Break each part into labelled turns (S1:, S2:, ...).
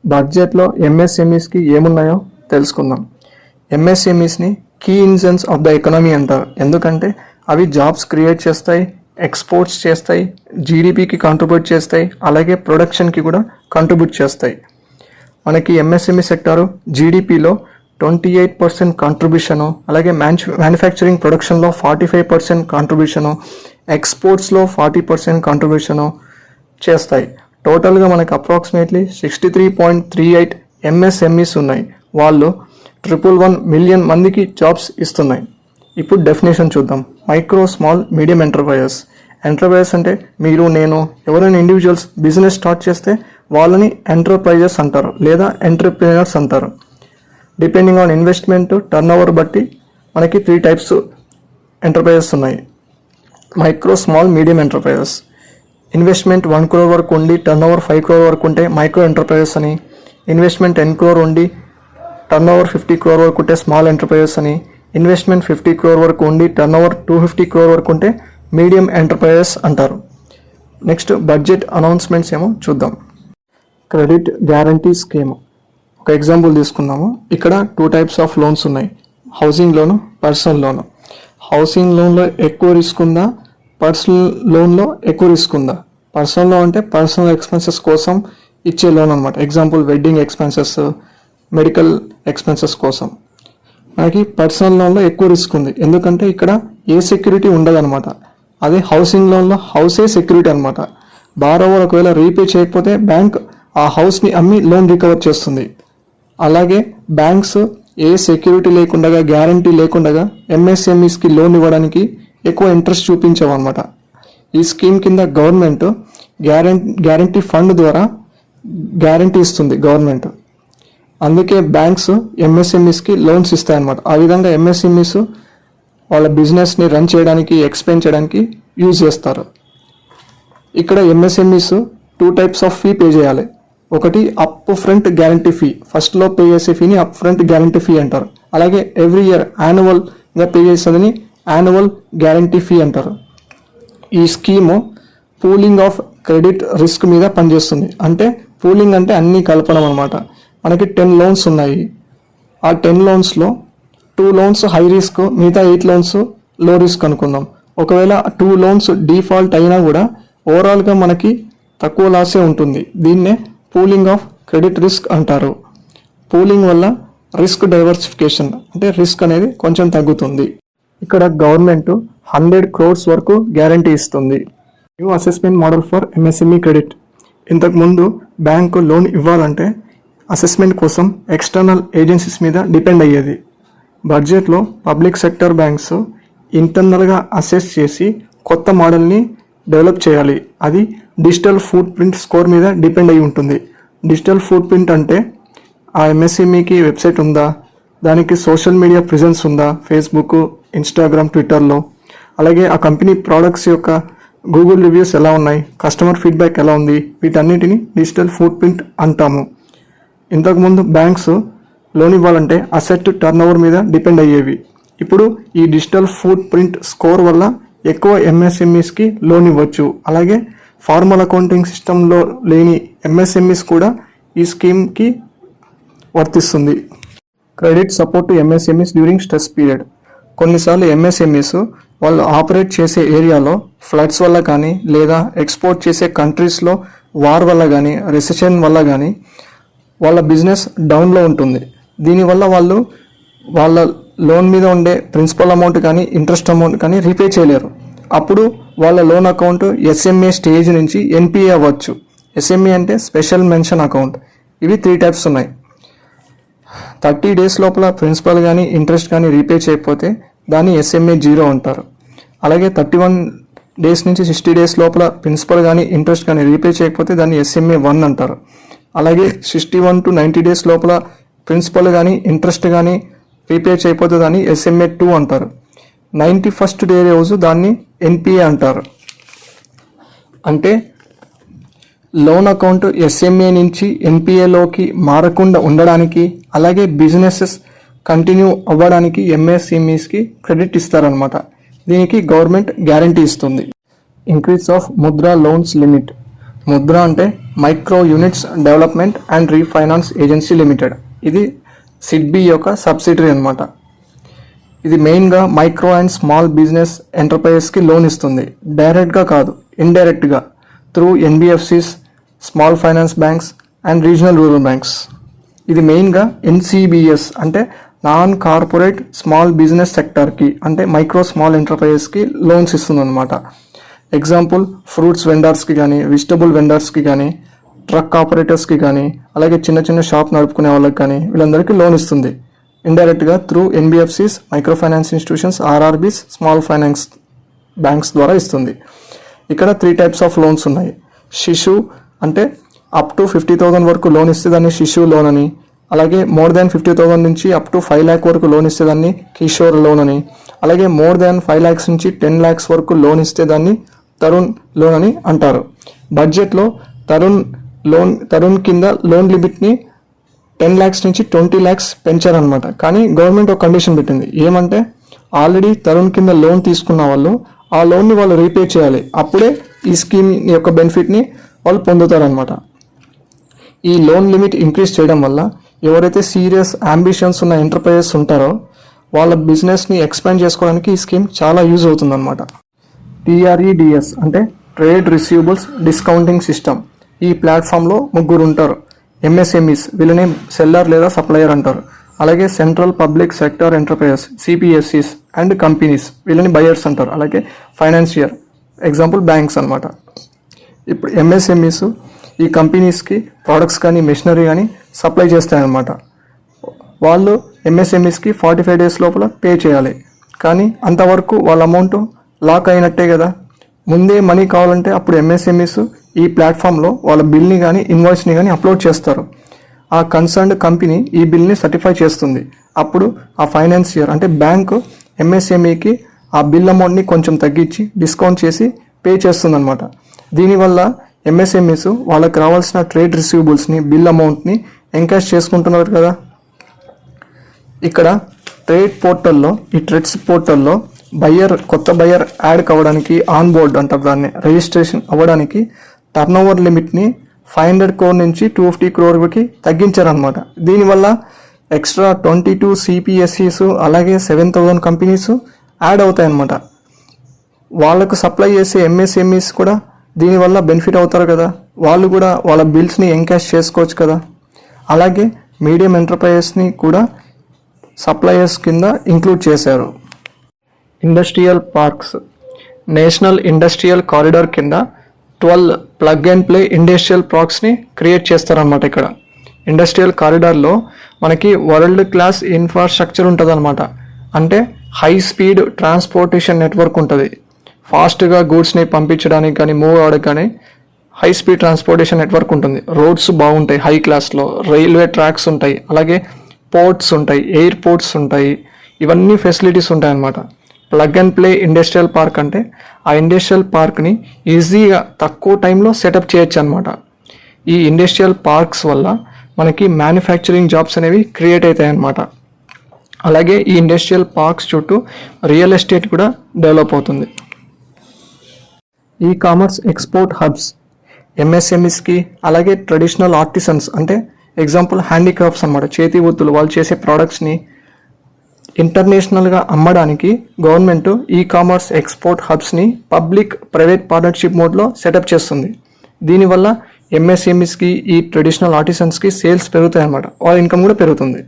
S1: బడ్జెట్లో ఎంఎస్ఎంఈస్కి ఏమున్నాయో తెలుసుకుందాం. ఎంఎస్ఎంఈస్ని key engines of the economy అంటారు. ఎందుకంటే అవి జాబ్స్ క్రియేట్ చేస్తాయి, ఎక్స్పోర్ట్స్ చేస్తాయి, జీడిపికి కంట్రిబ్యూట్ చేస్తాయి, అలాగే ప్రొడక్షన్కి కూడా కంట్రిబ్యూట్ చేస్తాయి. మనకి ఎంఎస్ఎంఈ సెక్టారు జీడిపిలో 28% కాంట్రిబ్యూషను, అలాగే మ్యానుఫ్యాక్చరింగ్ ప్రొడక్షన్లో 45% కాంట్రిబ్యూషను, ఎక్స్పోర్ట్స్లో 40% కాంట్రిబ్యూషను చేస్తాయి. టోటల్గా మనకి అప్రాక్సిమేట్లీ 63.38 ఎంఎస్ఎంఈస్ ఉన్నాయి. వాళ్ళు 111 మిలియన్ మందికి జాబ్స్ ఇస్తున్నాయి. ఇప్పుడు డెఫినేషన్ చూద్దాం. మైక్రో, స్మాల్, మీడియం ఎంటర్ప్రైజెస్ అంటే మీరు, నేను, ఎవరైనా ఇండివిజువల్స్ బిజినెస్ స్టార్ట్ చేస్తే వాళ్ళని ఎంటర్ప్రైజెస్ అంటారు లేదా ఎంటర్ప్రీనర్స్ అంటారు. Depending on investment turn over బట్టి మనకి 3 టైప్స్ ఎంటర్ప్రైజెస్ ఉన్నాయి. Micro, small, medium enterprises. Investment 1 crore వరకు ఉండి టర్న్ ఓవర్ 5 crore వరకు ఉంటే మైక్రో ఎంటర్ప్రైజెస్ అని, ఇన్వెస్ట్మెంట్ 10 crore ఉండి టర్న్ ఓవర్ 50 crore వరకు ఉంటే స్మాల్ ఎంటర్ప్రైజెస్ అని, ఇన్వెస్ట్మెంట్ 50 crore వరకు ఉండి టర్న్ ఓవర్ 250 crore వరకు ఉంటే మీడియం ఎంటర్ప్రైజెస్ అంటారు. నెక్స్ట్ బడ్జెట్ అనౌన్స్మెంట్స్ ఏమో చూద్దాం. క్రెడిట్ గ్యారంటీ స్కీమ్ ఒక ఎగ్జాంపుల్ తీసుకుందాము. ఇక్కడ 2 types ఆఫ్ లోన్స్ ఉన్నాయి. హౌసింగ్ లోను, పర్సనల్ లోను. హౌసింగ్ లోన్లో ఎక్కువ రిస్క్ ఉందా, పర్సనల్ లోన్లో ఎక్కువ రిస్క్ ఉందా? పర్సనల్ లోన్ అంటే పర్సనల్ ఎక్స్పెన్సెస్ కోసం ఇచ్చే లోన్ అనమాట. Example wedding expenses, medical expenses కోసం. మనకి పర్సనల్ లోన్లో ఎక్కువ రిస్క్ ఉంది, ఎందుకంటే ఇక్కడ ఏ సెక్యూరిటీ ఉండదన్నమాట. అదే హౌసింగ్ లోన్లో హౌసే సెక్యూరిటీ అనమాట. బారోవర్ ఒకవేళ రీపే చేయకపోతే బ్యాంక్ ఆ హౌస్ని అమ్మి లోన్ రికవర్ చేస్తుంది. అలాగే బ్యాంక్స్ ఏ సెక్యూరిటీ లేకుండా, గ్యారంటీ లేకుండా ఎంఎస్ఎంఈస్కి లోన్ ఇవ్వడానికి ఎక్కువ ఇంట్రెస్ట్ చూపించావు అనమాట. ఈ స్కీమ్ కింద గవర్నమెంట్ గ్యారంటీ ఫండ్ ద్వారా గ్యారంటీ ఇస్తుంది గవర్నమెంట్. అందుకే బ్యాంక్స్ ఎంఎస్ఎంఈస్కి లోన్స్ ఇస్తాయన్నమాట. ఆ విధంగా ఎంఎస్ఎంఈస్ వాళ్ళ బిజినెస్ని రన్ చేయడానికి, ఎక్స్పెండ్ చేయడానికి యూజ్ చేస్తారు. ఇక్కడ MSMEs 2 types of fee pay చేయాలి. ఒకటి అప్ ఫ్రంట్ గ్యారంటీ ఫీ, ఫస్ట్లో పే చేసే ఫీని అప్ ఫ్రంట్ గ్యారంటీ ఫీ అంటారు. అలాగే ఎవ్రీ ఇయర్ యాన్యువల్గా పే చేసేదని యాన్యువల్ గ్యారంటీ ఫీ అంటారు. ఈ scheme pooling of credit risk మీద పనిచేస్తుంది. అంటే పూలింగ్ అంటే అన్నీ కలపడం అనమాట. మనకి 10 లోన్స్ ఉన్నాయి. ఆ 10 లోన్స్లో 2 లోన్స్ హై రిస్క్, మిగతా 8 లోన్స్ లో రిస్క్ అనుకుందాం. ఒకవేళ 2 లోన్స్ డిఫాల్ట్ అయినా కూడా ఓవరాల్గా మనకి తక్కువ లాసే ఉంటుంది. దీన్నే పూలింగ్ ఆఫ్ క్రెడిట్ రిస్క్ అంటారు. పూలింగ్ వల్ల రిస్క్ డైవర్సిఫికేషన్ అంటే రిస్క్ అనేది కొంచెం తగ్గుతుంది. ఇక్కడ గవర్నమెంట్ 100 crores వరకు గ్యారంటీ ఇస్తుంది. New assessment model for MSME credit. ఇంతకుముందు బ్యాంకు లోన్ ఇవ్వాలంటే అసెస్మెంట్ కోసం ఎక్స్టర్నల్ ఏజెన్సీస్ మీద డిపెండ్ అయ్యేది. బడ్జెట్లో పబ్లిక్ సెక్టర్ బ్యాంక్స్ ఇంటర్నల్గా అసెస్ చేసి కొత్త మోడల్ని డెవలప్ చేయాలి. అది డిజిటల్ ఫుట్ ప్రింట్ స్కోర్ మీద డిపెండ్ అయి ఉంటుంది. డిజిటల్ ఫుట్ ప్రింట్ అంటే ఆ ఎంఎస్ఎంఈకి వెబ్సైట్ ఉందా, దానికి సోషల్ మీడియా ప్రెజెన్స్ ఉందా, ఫేస్బుక్, ఇన్స్టాగ్రామ్, ట్విట్టర్లో. అలాగే ఆ కంపెనీ ప్రోడక్ట్స్ యొక్క గూగుల్ రివ్యూస్ ఎలా ఉన్నాయి, కస్టమర్ ఫీడ్బ్యాక్ ఎలా ఉంది, వీటన్నిటిని డిజిటల్ ఫుట్ ప్రింట్ అంటాము. ఇంతకుముందు బ్యాంక్స్ లోన్ ఇవ్వాలంటే అసెట్ టర్న్ ఓవర్ మీద డిపెండ్ అయ్యేవి. ఇప్పుడు ఈ డిజిటల్ ఫుట్ ప్రింట్ స్కోర్ వల్ల ఎక్కువ ఎంఎస్ఎంఈస్కి లోన్ ఇవ్వచ్చు. అలాగే ఫార్మల్ అకౌంటింగ్ సిస్టంలో లేని ఎంఎస్ఎంఈస్ కూడా ఈ స్కీమ్కి వర్తిస్తుంది. Credit support to MSMEs during stress period. కొన్నిసార్లు ఎంఎస్ఎంఈస్ వాళ్ళు ఆపరేట్ చేసే ఏరియాలో ఫ్లడ్స్ వల్ల కానీ, లేదా ఎక్స్పోర్ట్ చేసే కంట్రీస్లో వార్ వల్ల కానీ, రిసెషన్ వల్ల కానీ వాళ్ళ బిజినెస్ డౌన్లో ఉంటుంది. దీనివల్ల వాళ్ళు వాళ్ళ లోన్ మీద ఉండే ప్రిన్సిపల్ అమౌంట్ కానీ, ఇంట్రెస్ట్ అమౌంట్ కానీ రీపే చేయలేరు. అప్పుడు వాళ్ళ లోన్ అకౌంట్ ఎస్ఎంఏ స్టేజ్ నుంచి ఎన్పిఏ అవ్వచ్చు. ఎస్ఎంఏ అంటే స్పెషల్ మెన్షన్ అకౌంట్. ఇవి 3 types ఉన్నాయి. 30 days లోపల ప్రిన్సిపల్ కానీ, ఇంట్రెస్ట్ కానీ రీపే చేయకపోతే దాన్ని ఎస్ఎంఏ 0 అంటారు. అలాగే 31 days నుంచి 60 days లోపల ప్రిన్సిపల్ కానీ, ఇంట్రెస్ట్ కానీ రీపే చేయకపోతే దాన్ని ఎస్ఎంఏ 1 అంటారు. అలాగే 61 to 90 days లోపల ప్రిన్సిపల్ కానీ, ఇంట్రెస్ట్ కానీ రీపే చేయకపోతే దాన్ని ఎస్ఎంఏ 2 అంటారు. 91st day రోజు దాన్ని ఎన్పిఏ అంటారు. అంటే లోన్ అకౌంట్ ఎస్ఎంఏ నుంచి ఎన్పిఏలోకి మారకుండా ఉండడానికి, అలాగే బిజినెసెస్ కంటిన్యూ అవ్వడానికి ఎంఎస్ఎంఈస్కి క్రెడిట్ ఇస్తారనమాట. దీనికి గవర్నమెంట్ గ్యారంటీ ఇస్తుంది. Increase of Mudra loans limit. Mudra అంటే micro units development and refinance agency limited. ఇది సిడ్బీ యొక్క సబ్సిడరీ అనమాట. ఇది మెయిన్గా మైక్రో అండ్ స్మాల్ బిజినెస్ ఎంటర్ప్రైజెస్కి లోన్ ఇస్తుంది. డైరెక్ట్గా కాదు, ఇండైరెక్ట్గా through NBFCs, small finance banks and regional rural banks. ఇది మెయిన్గా ఎన్సిబిఎస్ అంటే నాన్ కార్పొరేట్ స్మాల్ బిజినెస్ సెక్టర్కి అంటే మైక్రో స్మాల్ ఎంటర్ప్రైజెస్కి లోన్స్ ఇస్తుంది అనమాట. ఎగ్జాంపుల్ ఫ్రూట్స్ వెండర్స్కి కానీ, వెజిటబుల్ వెండర్స్కి కానీ, ట్రక్ ఆపరేటర్స్కి కానీ, అలాగే చిన్న చిన్న షాప్ నడుపుకునే వాళ్ళకి కానీ వీళ్ళందరికీ లోన్ ఇస్తుంది ఇండైరెక్ట్గా through NBFCs, micro finance institutions, RRBs, small finance banks ద్వారా ఇస్తుంది. ఇక్కడ 3 types ఆఫ్ లోన్స్ ఉన్నాయి. శిశు అంటే అప్ టు 50,000 వరకు లోన్ ఇస్తే దాన్ని శిశు లోన్ అని, అలాగే మోర్ దాన్ 50,000 నుంచి అప్ టు 5 lakh వరకు లోన్ ఇస్తే దాన్ని కిషోర్ లోన్ అని, అలాగే మోర్ దాన్ 5 lakhs నుంచి 10 lakhs వరకు లోన్ ఇస్తే దాన్ని తరుణ్ లోన్ అని అంటారు. బడ్జెట్లో తరుణ్ కింద లోన్ లిమిట్ని 10 lakhs నుంచి 20 lakhs పెంచారనమాట. కానీ గవర్నమెంట్ ఒక కండిషన్ పెట్టింది. ఏమంటే ఆల్రెడీ తరుణ్ కింద లోన్ తీసుకున్న వాళ్ళు ఆ లోన్ని వాళ్ళు రీపే చేయాలి. అప్పుడే ఈ స్కీమ్ యొక్క బెనిఫిట్ని వాళ్ళు పొందుతారనమాట. ఈ లోన్ లిమిట్ ఇంక్రీజ్ చేయడం వల్ల ఎవరైతే సీరియస్ అంబిషన్స్ ఉన్న ఎంటర్ప్రైజెస్ ఉంటారో వాళ్ళ బిజినెస్ని ఎక్స్పాండ్ చేసుకోవడానికి ఈ స్కీమ్ చాలా యూజ్ అవుతుందన్నమాట. TREDS అంటే ట్రేడ్ రిసీవబుల్స్ డిస్కౌంటింగ్ సిస్టమ్. ఈ ప్లాట్ఫామ్లో 3 ఉంటారు. MSMEs వీళ్ళని సెల్లర్ లేదా సప్లయర్ అంటారు. అలాగే central public sector enterprises CPSEs and companies వీళ్ళని బయర్స్ అంటారు. అలాగే ఫైనాన్షియర్ ఎగ్జాంపుల్ బ్యాంక్స్ అనమాట. ఇప్పుడు MSMEs ఈ కంపెనీస్కి ప్రోడక్ట్స్ కానీ మెషినరీ కానీ సప్లై చేస్తాయన్నమాట. వాళ్ళు MSMEస్కి 45 days లోపల పే చేయాలి. కానీ అంతవరకు వాళ్ళ అమౌంట్ లాక్ అయినట్టే కదా. ముందే మనీ కావాలంటే అప్పుడు MSMEs ఈ ప్లాట్ఫామ్లో వాళ్ళ బిల్ని కానీ ఇన్వాయిస్ని కానీ అప్లోడ్ చేస్తారు. ఆ కన్సర్న్డ్ కంపెనీ ఈ బిల్ని సర్టిఫై చేస్తుంది. అప్పుడు ఆ ఫైనాన్షియర్ అంటే బ్యాంకు MSMEకి ఆ బిల్ అమౌంట్ని కొంచెం తగ్గించి డిస్కౌంట్ చేసి పే చేస్తుందన్నమాట. దీనివల్ల MSMEs వాళ్ళకి రావాల్సిన ట్రేడ్ రిసీవబుల్స్ని, బిల్ అమౌంట్ని ఎంకాష్ చేసుకుంటున్నారు కదా. ఇక్కడ ట్రేడ్ పోర్టల్లో, ఈ ట్రెడ్స్ పోర్టల్లో కొత్త బయ్యర్ యాడ్ కావడానికి, ఆన్ బోర్డ్ అంటారు దాన్ని, రిజిస్ట్రేషన్ అవ్వడానికి టర్నోవర్ లిమిట్ని 500 crore నుంచి 250 crore తగ్గించారనమాట. దీనివల్ల ఎక్స్ట్రా 22 CPSEs అలాగే 7,000 కంపెనీస్ యాడ్ అవుతాయన్నమాట. వాళ్ళకు సప్లై చేసే MSMEs కూడా దీనివల్ల బెనిఫిట్ అవుతారు కదా. వాళ్ళు కూడా వాళ్ళ బిల్స్ని ఎంకాష్ చేసుకోవచ్చు కదా. అలాగే మీడియం ఎంటర్ప్రైజెస్ని కూడా సప్లయర్స్ కింద ఇంక్లూడ్ చేశారు. Industrial parks. National industrial corridor కింద 12 ప్లగ్ అండ్ ప్లే ఇండస్ట్రియల్ పార్క్స్ని క్రియేట్ చేస్తారనమాట. ఇక్కడ ఇండస్ట్రియల్ కారిడార్లో మనకి వరల్డ్ క్లాస్ ఇన్ఫ్రాస్ట్రక్చర్ ఉంటుంది అనమాట. అంటే హై స్పీడ్ ట్రాన్స్పోర్టేషన్ నెట్వర్క్ ఉంటుంది. ఫాస్ట్గా గూడ్స్ని పంపించడానికి కానీ మూవ్ అవ్వడానికి కానీ హై స్పీడ్ ట్రాన్స్పోర్టేషన్ నెట్వర్క్ ఉంటుంది. రోడ్స్ బాగుంటాయి హై క్లాస్లో, రైల్వే ట్రాక్స్ ఉంటాయి, అలాగే పోర్ట్స్ ఉంటాయి, ఎయిర్పోర్ట్స్ ఉంటాయి. ఇవన్నీ ఫెసిలిటీస్ ఉంటాయి అన్నమాట. Plug and play industrial park అంటే ఆ ఇండస్ట్రియల్ పార్క్ని ఈజీగా తక్కువ టైంలో సెటప్ చేయొచ్చు అనమాట. ఈ ఇండస్ట్రియల్ పార్క్స్ వల్ల మనకి మ్యానుఫ్యాక్చరింగ్ జాబ్స్ అనేవి క్రియేట్ అవుతాయి అన్నమాట. అలాగే ఈ ఇండస్ట్రియల్ పార్క్స్ చుట్టూ రియల్ ఎస్టేట్ కూడా డెవలప్ అవుతుంది. కామర్స్ ఎక్స్పోర్ట్ హబ్స్ MSMEస్కి, అలాగే ట్రెడిషనల్ ఆర్టిసన్స్ అంటే ఎగ్జాంపుల్ హ్యాండీక్రాఫ్ట్స్ అనమాట, చేతి వృత్తులు, వాళ్ళు చేసే ప్రోడక్ట్స్ని ఇంటర్నేషనల్గా అమ్మడానికి గవర్నమెంట్ కామర్స్ ఎక్స్పోర్ట్ హబ్స్ని పబ్లిక్ ప్రైవేట్ పార్ట్నర్షిప్ మోడ్లో సెటప్ చేస్తుంది. దీనివల్ల MSMEస్కి, ఈ ట్రెడిషనల్ ఆర్టిసన్స్కి సేల్స్ పెరుగుతాయి అన్నమాట. వాళ్ళ ఇన్కమ్ కూడా పెరుగుతుంది.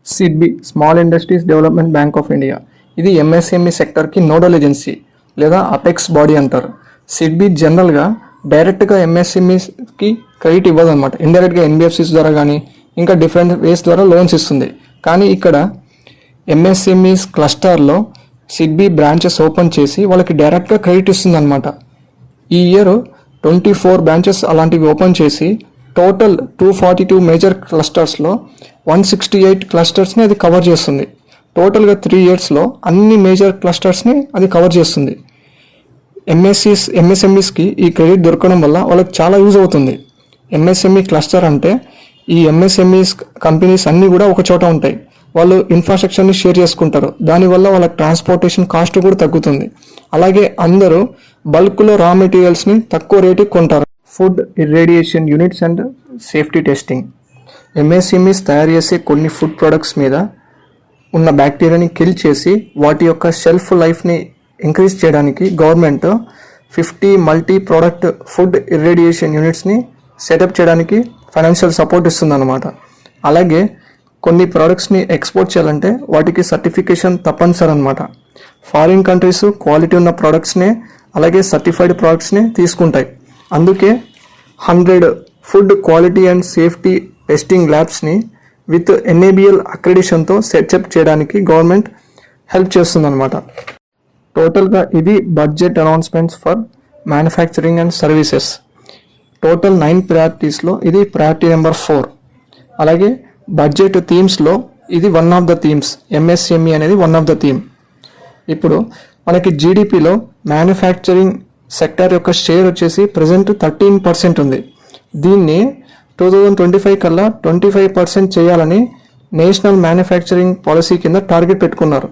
S1: SIDBI small industries development bank of India. ఇది MSME సెక్టర్కి నోడల్ ఏజెన్సీ లేదా అపెక్స్ బాడీ అంటారు. సిడ్బి జనరల్గా డైరెక్ట్గా MSMEస్కి క్రెడిట్ ఇవ్వదు అనమాట. ఇండైరెక్ట్గా NBFCs ద్వారా కానీ ఇంకా డిఫరెంట్ వేస్ ద్వారా లోన్స్ ఇస్తుంది. కానీ ఇక్కడ MSMEs క్లస్టర్లో సిడ్బి బ్రాంచెస్ ఓపెన్ చేసి వాళ్ళకి డైరెక్ట్గా క్రెడిట్ ఇస్తుంది అనమాట. ఈ ఇయర్ 24 బ్రాంచెస్ అలాంటివి ఓపెన్ చేసి టోటల్ 242 మేజర్ క్లస్టర్స్లో 168 క్లస్టర్స్ని అది కవర్ చేస్తుంది. టోటల్గా 3 yearsలో అన్ని మేజర్ క్లస్టర్స్ని అది కవర్ చేస్తుంది. MSMEస్కి ఈ క్రెడిట్ దొరకడం వల్ల వాళ్ళకి చాలా యూజ్ అవుతుంది. MSME క్లస్టర్ అంటే ఈ MSMEs కంపెనీస్ అన్నీ కూడా ఒక చోట ఉంటాయి. వాళ్ళు ఇన్ఫ్రాస్ట్రక్చర్ని షేర్ చేసుకుంటారు. దానివల్ల వాళ్ళకి ట్రాన్స్పోర్టేషన్ కాస్ట్ కూడా తగ్గుతుంది. అలాగే అందరూ బల్క్లో రా మెటీరియల్స్ని తక్కువ రేటుకి కొంటారు. Food irradiation units and safety testing. MSMEs తయారు చేసే కొన్ని ఫుడ్ ప్రొడక్ట్స్ మీద ఉన్న బ్యాక్టీరియాని కిల్ చేసి వాటి యొక్క షెల్ఫ్ లైఫ్ని ఇంక్రీజ్ చేయడానికి government 50 multi product food irradiation యూనిట్స్ని సెటప్ చేయడానికి ఫైనాన్షియల్ సపోర్ట్ ఇస్తుందన్నమాట. అలాగే కొన్ని ప్రోడక్ట్స్ని ఎక్స్పోర్ట్ చేయాలంటే వాటికి సర్టిఫికేషన్ తప్పనిసరి అనమాట. ఫారిన్ కంట్రీస్ క్వాలిటీ ఉన్న ప్రోడక్ట్స్నే అలాగే సర్టిఫైడ్ ప్రోడక్ట్స్ని తీసుకుంటాయి. అందుకే 100 food quality and safety testing ల్యాబ్స్ని విత్ NABL అక్రెడిషన్తో సెటప్ చేయడానికి గవర్నమెంట్ హెల్ప్ చేస్తుందన్నమాట. టోటల్గా ఇది budget announcements for manufacturing and services. Total 9 ప్రయారిటీస్లో ఇది ప్రయారిటీ నెంబర్ 4. అలాగే బడ్జెట్ థీమ్స్లో ఇది one of the themes. MSME అనేది వన్ ఆఫ్ ద థీమ్. ఇప్పుడు మనకి జీడిపిలో మ్యానుఫ్యాక్చరింగ్ సెక్టర్ యొక్క షేర్ వచ్చేసి ప్రజెంట్ 13% ఉంది. దీన్ని 2025 కల్లా 25% చేయాలని నేషనల్ మ్యానుఫ్యాక్చరింగ్ పాలసీ కింద టార్గెట్ పెట్టుకున్నారు.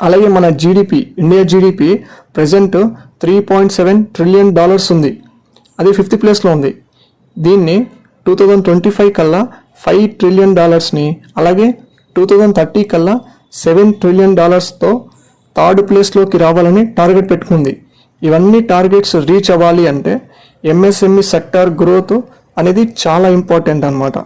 S1: అలాగే మన GDP, India GDP present $3.7 trillion ఉంది. అది 5th ప్లేస్లో ఉంది. దీన్ని 2025 కల్లా $5 trillion అలాగే 2030 కల్లా $7 trillion థర్డ్ ప్లేస్లోకి రావాలని టార్గెట్ పెట్టుకుంది. ఇవన్నీ టార్గెట్స్ రీచ్ అవ్వాలి అంటే MSME సెక్టార్ గ్రోత్ అనేది చాలా ఇంపార్టెంట్ అన్నమాట.